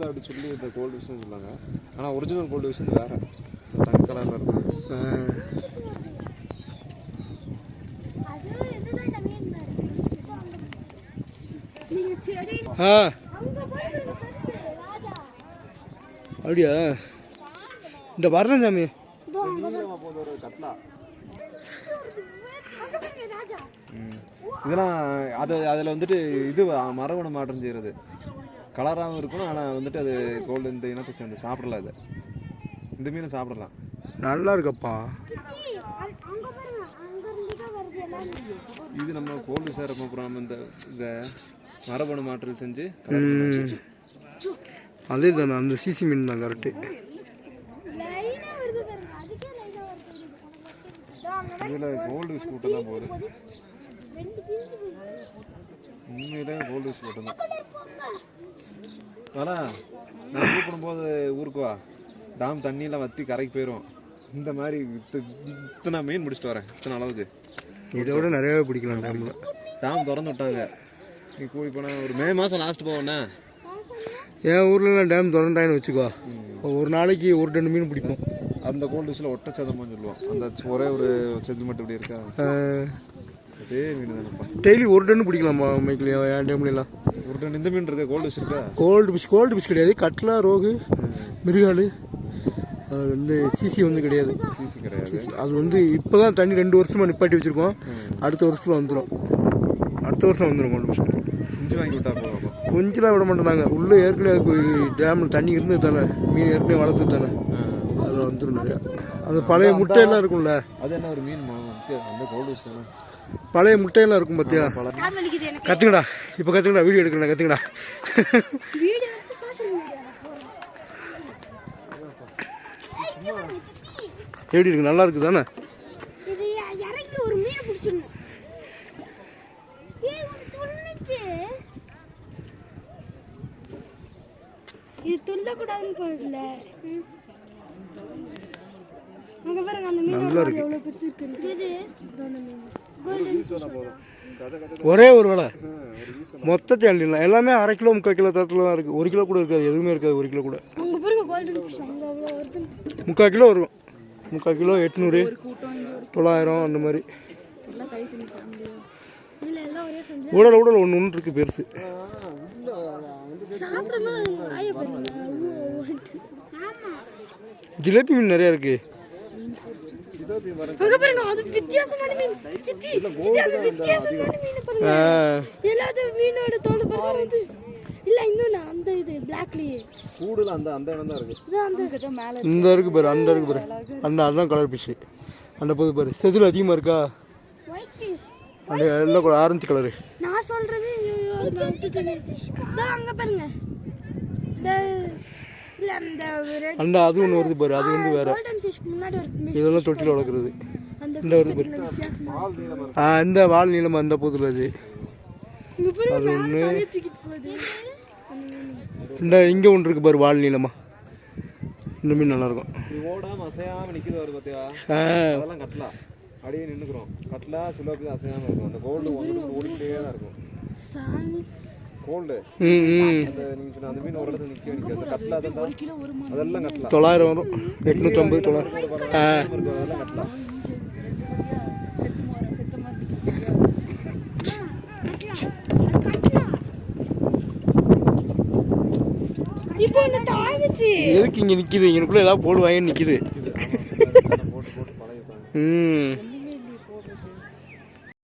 நியூஸில் அப்படி சொல்லி இந்த கோல்டு விஷயம் சொன்னாங்க. ஆனால் ஒரிஜினல் கோல்டு விஷயம் வேறு தங்க கலரில் இருக்கும். அப்படியா? இந்த வரணும் சாமி. இதெல்லாம் அதில் வந்துட்டு இது மரபணு மாற்றம் செய்கிறது கலராகவும் இருக்கணும். ஆனால் வந்துட்டு அது கோல்டு இந்த இனத்தை சேர்ந்து சாப்பிடலாம். இது இந்த மீனை சாப்பிடலாம். நல்லா இருக்கப்பா. இது நம்ம கோல்டு சேரப்போ அப்புறம் இந்த மரபணு மாற்றம் செஞ்சு அதே தானே அந்த சிசி மீன் தான் கரெக்டு. இதில் கோல்டு ஃபிஷ் மட்டும் தான் போகுது. உண்மையிலே கோல்டு ஃபிஷ் மட்டும் தான். ஆனால் நான் கூப்பிடும்போது ஊருக்கு வா, டாம் தண்ணியெல்லாம் வற்றி கரைக்கு போயிடும். இந்த மாதிரி இத்தனை மீன் பிடிச்சிட்டு வரேன். இத்தனை அளவுக்கு இதை விட நிறையாவே பிடிக்கலாம். டேமில் டாம் திறந்து விட்டாங்க. நீ கூடி போனால் ஒரு மே மாதம் லாஸ்ட் போவேண்ணே. என் ஊர்லலாம் டேம் திறந்தாயின்னு வச்சுக்கோ, ஒரு நாளைக்கு ஒரு 2 மீன் பிடிப்போம். அந்த கோல்டு ஃபிஷ்ஷில் ஒட்ட சதமான்னு சொல்லுவோம். அந்த ஒரே ஒரு செஞ்சு மட்டும் இப்படி இருக்கா, அதே மீன் தானேப்பா. டெய்லி ஒரு 2 பிடிக்கலாமா மைக்கில்? என் டேம்லாம் ஒரு 2 இந்த மீன் இருக்கா கோல்டு ஃபிஷ் இருக்கா? கோல்டு ஃபிஷ் கிடையாது. கட்லா, ரோகு, மிருகாலு, அது வந்து சிசி வந்து கிடையாது. சிசி கிடையாது. அது வந்து இப்போ தான் தண்ணி 2 வருஷமாக நிப்பாட்டி வச்சுருக்கோம். அடுத்த வருஷத்தில் வந்துடும். அடுத்த வருஷம் வந்துடும் கோல்டு ஃபிஷ். குஞ்சு வாங்கி விட்டா போதும். குஞ்சுலாம் விட மாட்டேனாங்க. உள்ளே ஏற்கனவே டேமில் தண்ணி இருந்தது தானே, மீன் ஏற்கனவே வளர்த்தது தானே, அதில் வந்துடும் நிறையா. அந்த பழைய முட்டையெல்லாம் இருக்கும்ல, அது என்ன ஒரு மீன் அந்த கோல்டு ஃபிஷ் தானே. பழைய முட்டையெல்லாம் இருக்கும் பார்த்தியா? கற்றுங்கடா, இப்போ கற்றுங்கடா, வீடியோ எடுக்கிறேன், கற்றுங்கடா. எப்படி இருக்கு? நல்லா இருக்கு தானே? இது துள்ள கூடாதுன்னு போடல. அங்க பாருங்க அந்த மீன் எவ்வளவு பெருசு இருக்கு. இது ஒரே ஒரு வேலை மொத்தத்தை அள்ளிடலாம். எல்லாமே 1/2 கிலோ 3/4 கிலோ தரத்துல தான் இருக்குது. 1 கிலோ கூட இருக்காது, எதுவுமே இருக்காது. 1 கிலோ கூட. அங்க பாருங்க கோல்டன் ஃபிஷ் அங்க அவ்வளவு வருது. 3/4 கிலோ இருக்கும். 3/4 கிலோ 800 900 அந்த மாதிரி. உடல் ஒன்று இருக்குது பெருசு. ஜிலேபி மீன் நிறைய இருக்கு. மீனோட தோல் பாருங்க. இல்ல இன்னொன்னு அந்த இது பிளாக்லயே கூடுல அந்த இடம் தான் இருக்கு. இந்த இருக்கு பாரு, அந்த இருக்கு பாரு, அதான் கலர் ஃபிஷ். அந்த போது பாரு, செதில் அதிகமா இருக்கா? அந்த எல்லோ கலர், ஆரஞ்சு கலரு. நான் சொல்றது அங்க பாருங்க. அந்த அது ஒன்று வருது பாரு, அது வந்து வேற. இதெல்லாம் தொட்டியில் வளர்க்குறது. இந்த வருது பாரு, இந்த வால் நீளமா அந்த போதில் அது. அது ஒன்று. இந்த இங்கே ஒன்று இருக்கு பாரு, வால் நீளமா. இந்த மீன் நல்லா இருக்கும். ஓடாம அசையாம நிக்குது பாரு பாத்தியா? அதெல்லாம் கட்லா. அப்படியே நின்னுக்குறோம். கட்லா சிலோப்பி அசையாம இருக்கும். அந்த கோல்டு ஓடிட்டே தான் இருக்கும். கோல்டு அந்த நீங்க சொன்ன அந்த மீன் ஒரு இடத்துல நிக்காது. கட்லா தான் அதெல்லாம் கட்லா. 900 வரும். 850 900. அதெல்லாம் கட்லா. இப்போ என்ன தாய் வச்சு எதுக்கு இங்க நிக்குது? இங்கக்குள்ள ஏதாவது போடு வாங்கி நிக்குது.